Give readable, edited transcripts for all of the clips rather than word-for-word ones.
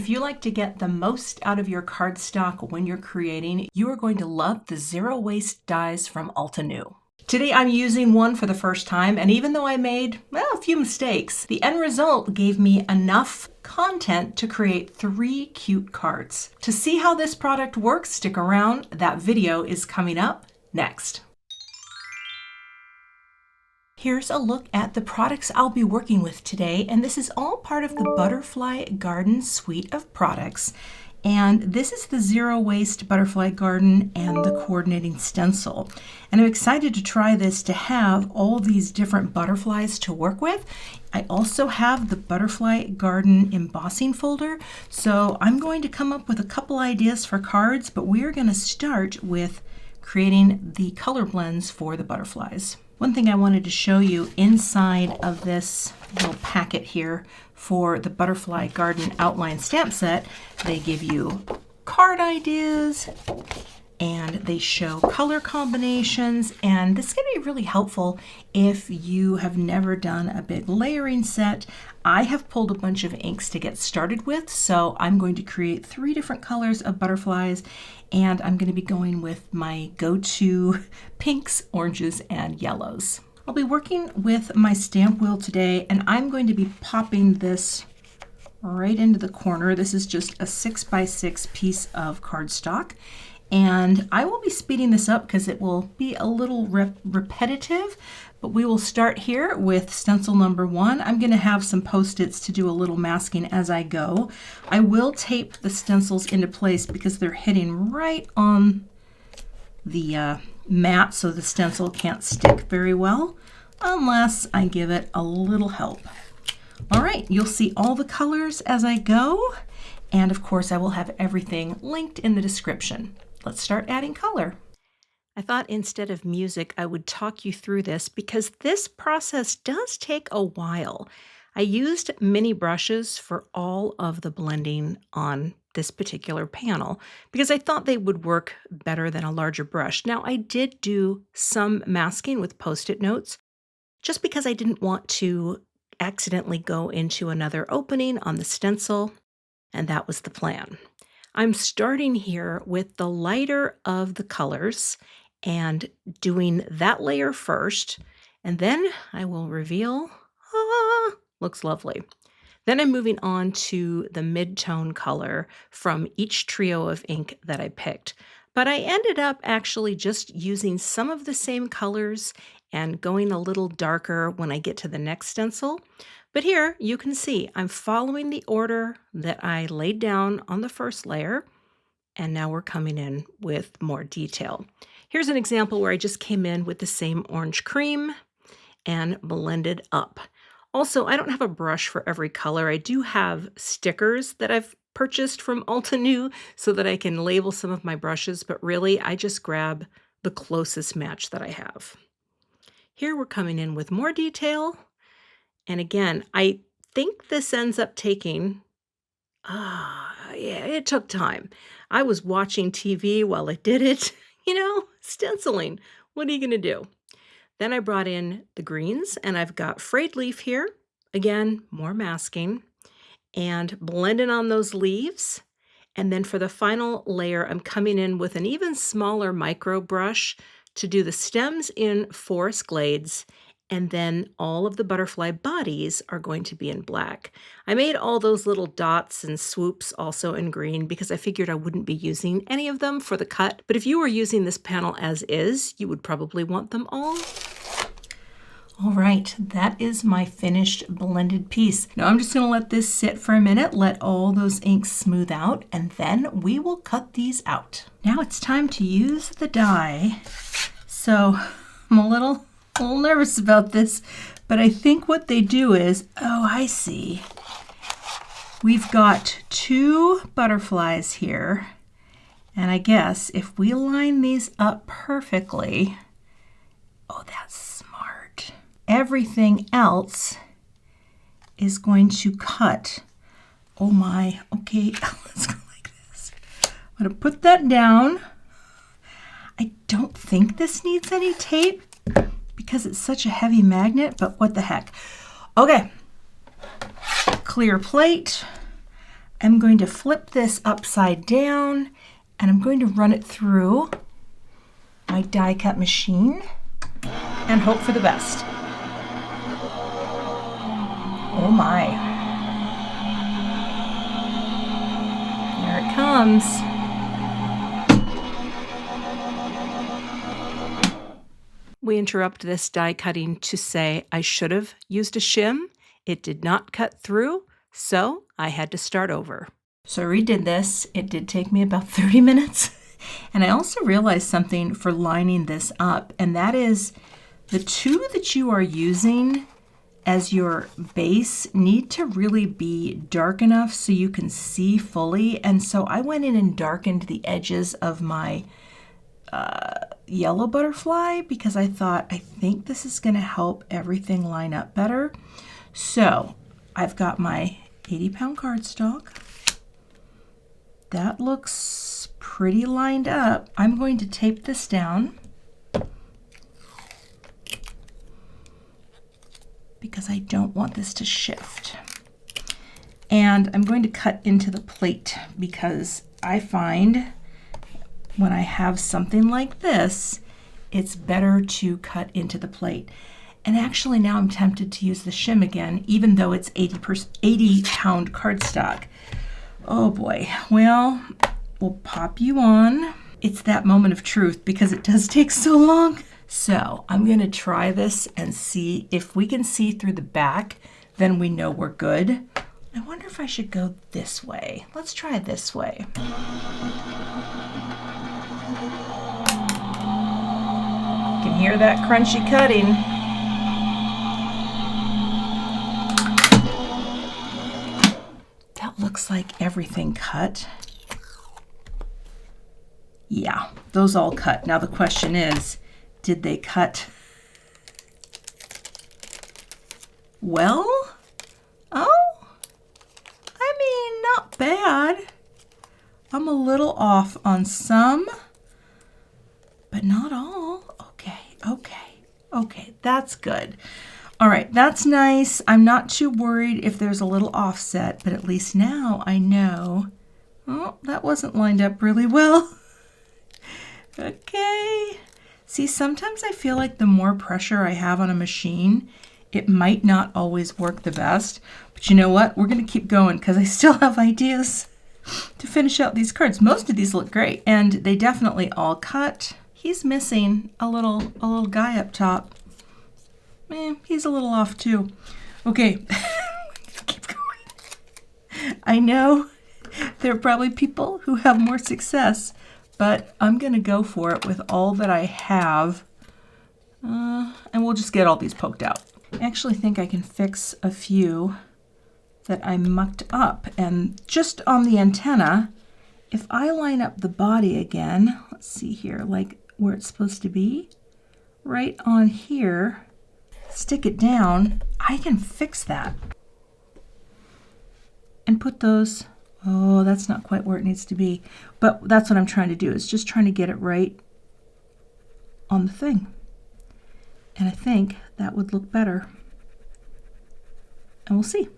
If you like to get the most out of your cardstock when you're creating, you are going to love the zero waste dies from Altenew. Today I'm using one for the first time, and even though I made a few mistakes, the end result gave me enough content to create 3 cute cards. To see how this product works, stick around. That video is coming up next. Here's a look at the products I'll be working with today, and this is all part of the Butterfly Garden suite of products. And this is the Zero Waste Butterfly Garden and the coordinating stencil. And I'm excited to try this to have all these different butterflies to work with. I also have the Butterfly Garden embossing folder. So I'm going to come up with a couple ideas for cards, but we're going to start with creating the color blends for the butterflies. One thing I wanted to show you inside of this little packet here for the Butterfly Garden outline stamp set, they give you card ideas and they show color combinations, and this is going to be really helpful if you have never done a big layering set. I have pulled a bunch of inks to get started with, so I'm going to create 3 different colors of butterflies, and I'm going to be going with my go-to pinks, oranges, and yellows. I'll be working with my stamp wheel today, and I'm going to be popping this right into the corner. This is just a 6x6 piece of cardstock, and I will be speeding this up because it will be a little repetitive, but we will start here with stencil number 1. I'm going to have some Post-its to do a little masking as I go. I will tape the stencils into place because they're hitting right on the mat, so the stencil can't stick very well unless I give it a little help. All right, you'll see all the colors as I go, and of course I will have everything linked in the description. Let's start adding color. I thought instead of music I would talk you through this because this process does take a while. I used mini brushes for all of the blending on this particular panel because I thought they would work better than a larger brush. Now I did do some masking with Post-it notes just because I didn't want to accidentally go into another opening on the stencil, and that was the plan. I'm starting here with the lighter of the colors and doing that layer first, and then I will reveal, looks lovely. Then I'm moving on to the mid-tone color from each trio of ink that I picked. But I ended up actually just using some of the same colors and going a little darker when I get to the next stencil. But here you can see I'm following the order that I laid down on the first layer, and now we're coming in with more detail. Here's an example where I just came in with the same orange cream and blended up. Also, I don't have a brush for every color. I do have stickers that I've purchased from Altenew so that I can label some of my brushes, but really I just grab the closest match that I have. Here we're coming in with more detail. And again, I think this ends up taking, it took time. I was watching TV while I did it, stenciling. What are you going to do? Then I brought in the greens, and I've got frayed leaf here. Again, more masking and blending on those leaves. And then for the final layer, I'm coming in with an even smaller micro brush to do the stems in Forest Glades, and then all of the butterfly bodies are going to be in black. I made all those little dots and swoops also in green because I figured I wouldn't be using any of them for the cut, but if you were using this panel as is, you would probably want them all. All right, that is my finished blended piece. Now I'm just going to let this sit for a minute, let all those inks smooth out, and then we will cut these out. Now it's time to use the die. So I'm a little nervous about this, but I think what they do is, I see. We've got 2 butterflies here, and I guess if we line these up perfectly, that's smart. Everything else is going to cut. Oh my, okay, let's go like this. I'm gonna put that down. I don't think this needs any tape because it's such a heavy magnet, but what the heck. Okay, clear plate. I'm going to flip this upside down and I'm going to run it through my die cut machine and hope for the best. Oh my. There it comes. We interrupt this die cutting to say I should have used a shim. It did not cut through, so I had to start over. So I redid this. It did take me about 30 minutes. And I also realized something for lining this up, and that is the two that you are using as your base need to really be dark enough so you can see fully. And so I went in and darkened the edges of my yellow butterfly because I thought, I think this is going to help everything line up better. So I've got my 80-pound cardstock. That looks pretty lined up. I'm going to tape this down because I don't want this to shift. And I'm going to cut into the plate because I find when I have something like this, it's better to cut into the plate. And actually now I'm tempted to use the shim again, even though it's 80-pound cardstock. Oh boy, well, we'll pop you on. It's that moment of truth because it does take so long. So I'm gonna try this and see if we can see through the back, then we know we're good. I wonder if I should go this way. Let's try it this way. You can hear that crunchy cutting. That looks like everything cut. Yeah, those all cut. Now the question is, did they cut well? Oh, I mean, not bad. I'm a little off on some, but not all. Okay, that's good. All right, that's nice. I'm not too worried if there's a little offset, but at least now I know. Oh, that wasn't lined up really well. Okay. See, sometimes I feel like the more pressure I have on a machine, it might not always work the best. But you know what? We're going to keep going because I still have ideas to finish out these cards. Most of these look great, and they definitely all cut. He's missing a little guy up top. He's a little off too. Okay, keep going. I know there are probably people who have more success, but I'm gonna go for it with all that I have. And we'll just get all these poked out. I actually think I can fix a few that I mucked up. And just on the antenna, if I line up the body again, let's see here, like where it's supposed to be, right on here, stick it down, I can fix that. And put those, oh, that's not quite where it needs to be. But that's what I'm trying to do, is just trying to get it right on the thing. And I think that would look better. And we'll see.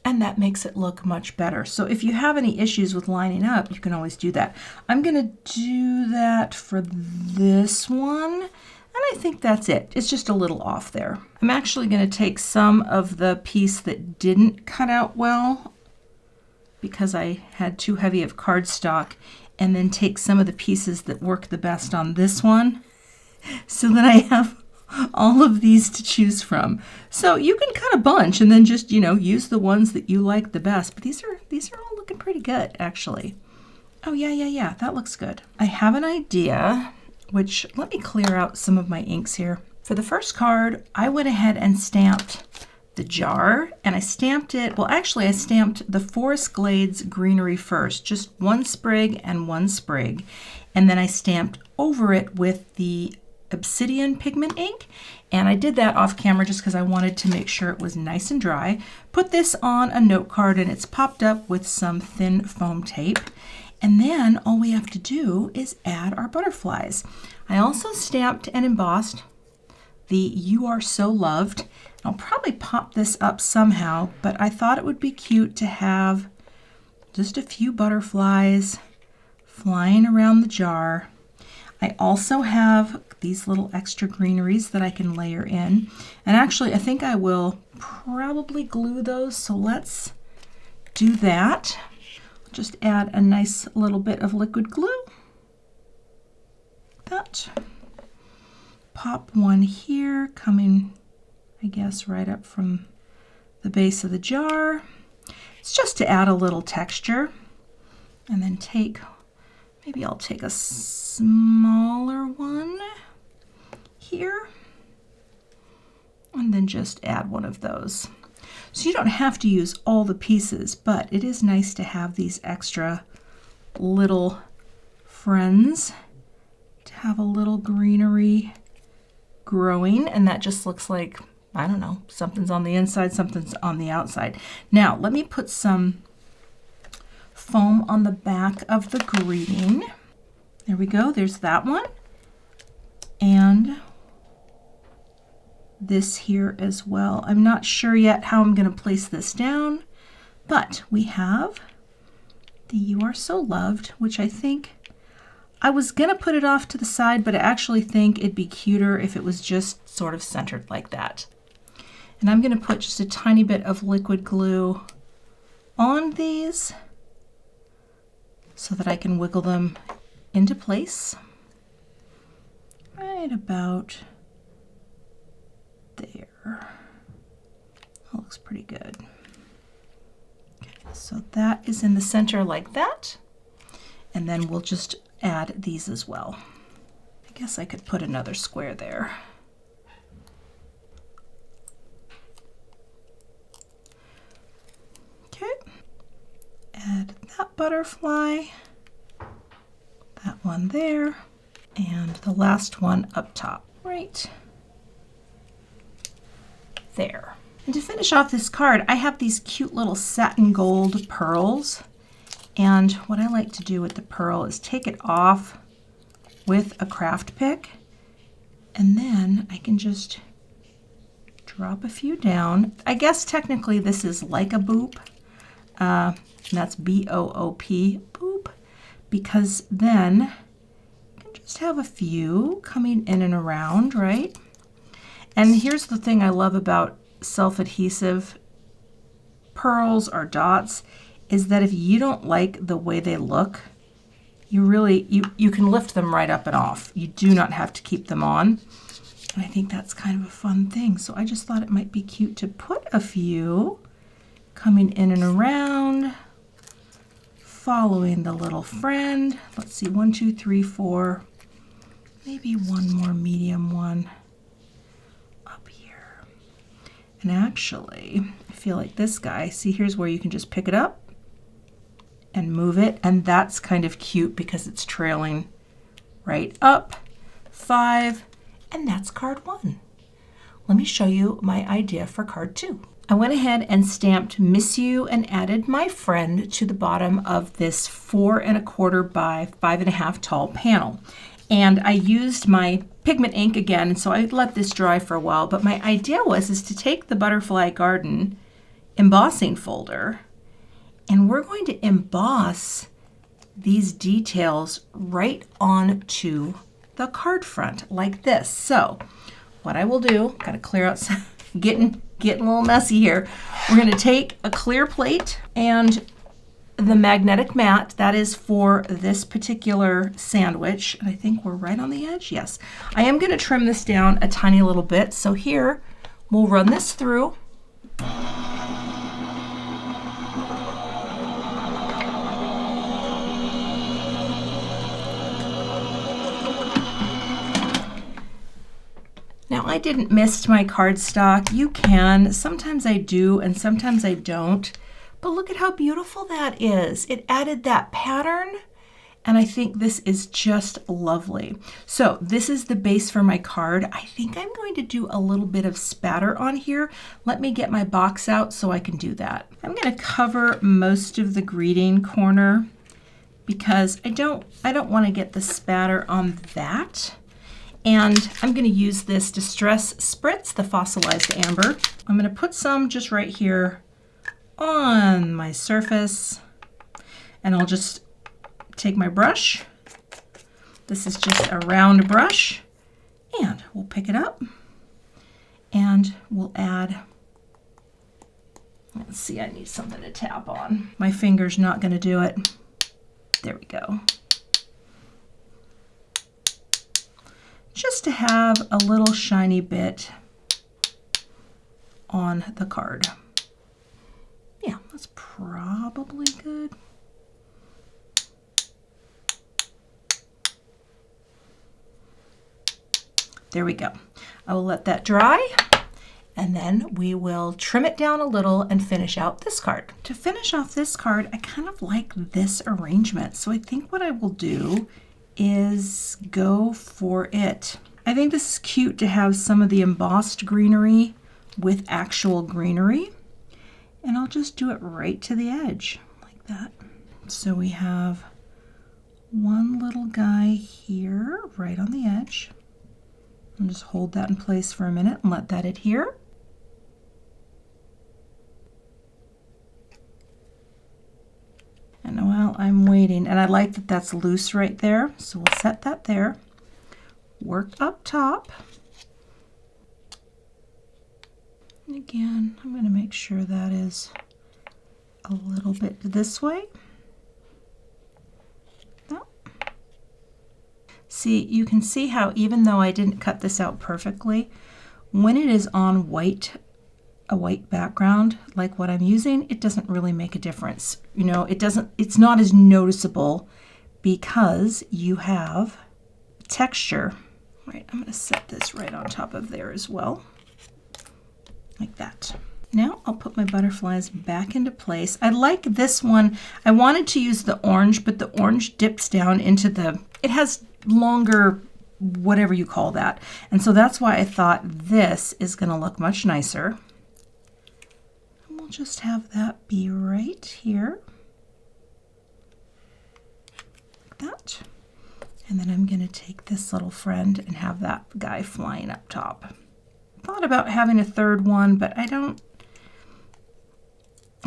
And that makes it look much better. So if you have any issues with lining up, you can always do that. I'm gonna do that for this one, and I think that's it. It's just a little off there. I'm actually gonna take some of the piece that didn't cut out well because I had too heavy of cardstock, and then take some of the pieces that work the best on this one so that I have all of these to choose from. So you can cut a bunch and then just, you know, use the ones that you like the best. But these are all looking pretty good, actually. Oh, yeah, that looks good. I have an idea, which, let me clear out some of my inks here. For the first card, I went ahead and stamped the jar, and I stamped it, well, actually, I stamped the Forest Glades Greenery first, just one sprig and one sprig. And then I stamped over it with the Obsidian pigment ink, and I did that off camera just because I wanted to make sure it was nice and dry. Put this on a note card, and it's popped up with some thin foam tape, and then all we have to do is add our butterflies. I also stamped and embossed the You Are So Loved. I'll probably pop this up somehow, but I thought it would be cute to have just a few butterflies flying around the jar. I also have these little extra greeneries that I can layer in. And actually, I think I will probably glue those, so let's do that. Just add a nice little bit of liquid glue. That. Pop one here, coming, I guess, right up from the base of the jar. It's just to add a little texture. And then maybe I'll take a smaller one here, and then just add one of those. So you don't have to use all the pieces, but it is nice to have these extra little friends, to have a little greenery growing, and that just looks like, I don't know, something's on the inside, something's on the outside. Now, let me put some foam on the back of the greeting. There we go, there's that one. And this here as well. I'm not sure yet how I'm going to place this down, but we have the You Are So Loved, which I think I was going to put it off to the side, but I actually think it'd be cuter if it was just sort of centered like that. And I'm going to put just a tiny bit of liquid glue on these so that I can wiggle them into place. Right about there. That looks pretty good. Okay, so that is in the center like that. And then we'll just add these as well. I guess I could put another square there. Okay. Add that butterfly, that one there, and the last one up top, right there. And to finish off this card, I have these cute little satin gold pearls. And what I like to do with the pearl is take it off with a craft pick, and then I can just drop a few down. I guess technically this is like a boop. And that's B-O-O-P, boop, because then you can just have a few coming in and around, right? And here's the thing I love about self-adhesive pearls or dots, is that if you don't like the way they look, you can lift them right up and off. You do not have to keep them on. And I think that's kind of a fun thing. So I just thought it might be cute to put a few coming in and around, following the little friend. Let's see, 1, 2, 3, 4, maybe one more medium one up here. And actually, I feel like this guy, see, here's where you can just pick it up and move it, and that's kind of cute because it's trailing right up. 5, and that's card 1. Let me show you my idea for card 2. I went ahead and stamped Miss You and added my friend to the bottom of this 4 1/4 by 5 1/2 tall panel. And I used my pigment ink again, so I let this dry for a while, but my idea is to take the Butterfly Garden embossing folder, and we're going to emboss these details right onto the card front like this. So what I will do, gotta clear out some, getting a little messy here. We're going to take a clear plate and the magnetic mat that is for this particular sandwich. And I think we're right on the edge. Yes. I am going to trim this down a tiny little bit. So here we'll run this through. Now, I didn't mist my cardstock. You can. Sometimes I do and sometimes I don't. But look at how beautiful that is. It added that pattern, and I think this is just lovely. So this is the base for my card. I think I'm going to do a little bit of spatter on here. Let me get my box out so I can do that. I'm going to cover most of the greeting corner because I don't want to get the spatter on that. And I'm going to use this Distress Spritz, the fossilized amber. I'm going to put some just right here on my surface, and I'll just take my brush. This is just a round brush, and we'll pick it up and we'll add, let's see, I need something to tap on. My finger's not going to do it. There we go. Just to have a little shiny bit on the card. Yeah, that's probably good. There we go. I will let that dry, and then we will trim it down a little and finish out this card. To finish off this card, I kind of like this arrangement. So I think what I will do is go for it. I think this is cute to have some of the embossed greenery with actual greenery. And I'll just do it right to the edge, like that. So we have one little guy here, right on the edge. I'll just hold that in place for a minute and let that adhere. And while I'm waiting, and I like that that's loose right there, so we'll set that there. Work up top. And again, I'm going to make sure that is a little bit this way. No. See, you can see how even though I didn't cut this out perfectly, when it is on a white background like what I'm using, it doesn't really make a difference. You know, it's not as noticeable because you have texture. Right, I'm going to set this right on top of there as well, like that. Now I'll put my butterflies back into place. I like this one. I wanted to use the orange, but the orange dips down into it has longer, whatever you call that. And so that's why I thought this is going to look much nicer. Just have that be right here, like that. And then I'm going to take this little friend and have that guy flying up top. Thought about having a third one, but I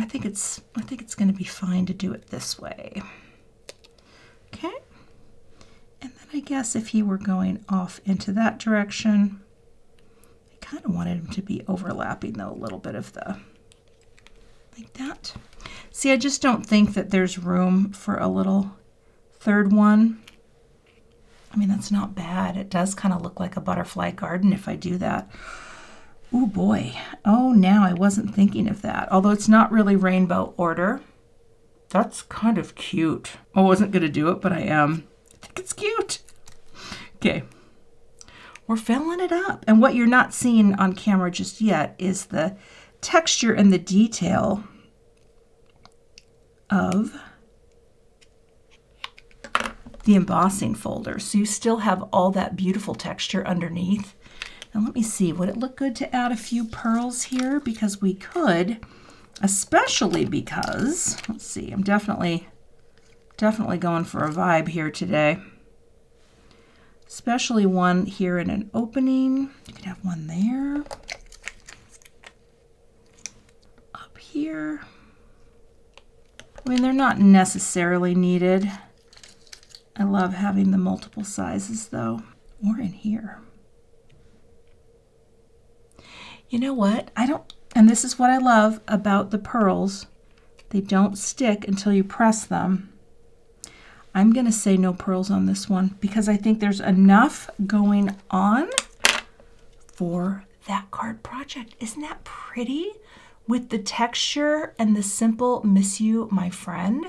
think it's going to be fine to do it this way. Okay. And then I guess if he were going off into that direction, I kind of wanted him to be overlapping though a little bit of the, like that. See, I just don't think that there's room for a little third one. I mean, that's not bad. It does kind of look like a butterfly garden if I do that. Oh boy. Oh, now I wasn't thinking of that. Although it's not really rainbow order. That's kind of cute. I wasn't going to do it, but I am. I think it's cute. Okay. We're filling it up. And what you're not seeing on camera just yet is the texture and the detail of the embossing folder. So you still have all that beautiful texture underneath. And let me see, would it look good to add a few pearls here? Because we could, especially because, let's see, I'm definitely going for a vibe here today. Especially one here in an opening. You could have one there. Here. I mean, they're not necessarily needed. I love having the multiple sizes though, or in here. You know what? And this is what I love about the pearls. They don't stick until you press them. I'm going to say no pearls on this one because I think there's enough going on for that card project. Isn't that pretty? With the texture and the simple "miss you, my friend."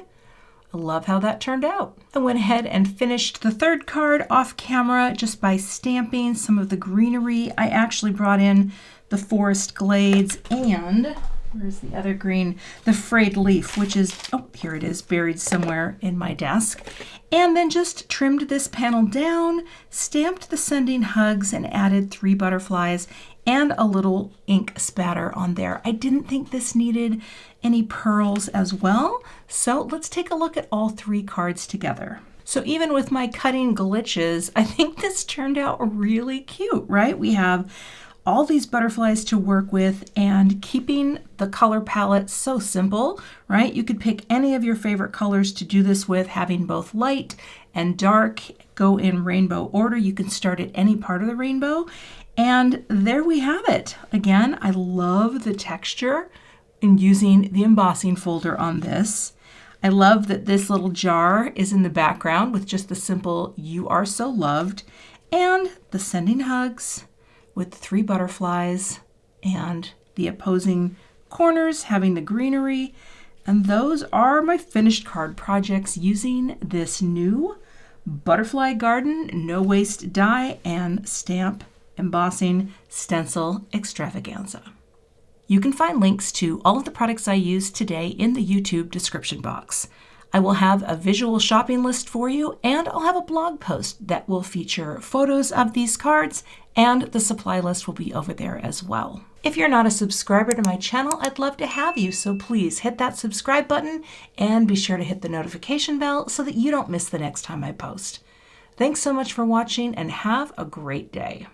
I love how that turned out. I went ahead and finished the third card off camera just by stamping some of the greenery. I actually brought in the forest glades and, where's the other green? The frayed leaf, which is, oh, here it is, buried somewhere in my desk. And then just trimmed this panel down, stamped the sending hugs, and added 3 butterflies and a little ink spatter on there. I didn't think this needed any pearls as well, so let's take a look at all 3 cards together. So even with my cutting glitches, I think this turned out really cute, right? We have all these butterflies to work with and keeping the color palette so simple, right? You could pick any of your favorite colors to do this with, having both light and dark go in rainbow order. You can start at any part of the rainbow. And there we have it. Again, I love the texture in using the embossing folder on this. I love that this little jar is in the background with just the simple "You Are So Loved," and the sending hugs with 3 butterflies and the opposing corners having the greenery. And those are my finished card projects using this new Butterfly Garden No Waste Die and Stamp Embossing Stencil Extravaganza. You can find links to all of the products I used today in the YouTube description box. I will have a visual shopping list for you, and I'll have a blog post that will feature photos of these cards, and the supply list will be over there as well. If you're not a subscriber to my channel, I'd love to have you, so please hit that subscribe button and be sure to hit the notification bell so that you don't miss the next time I post. Thanks so much for watching and have a great day.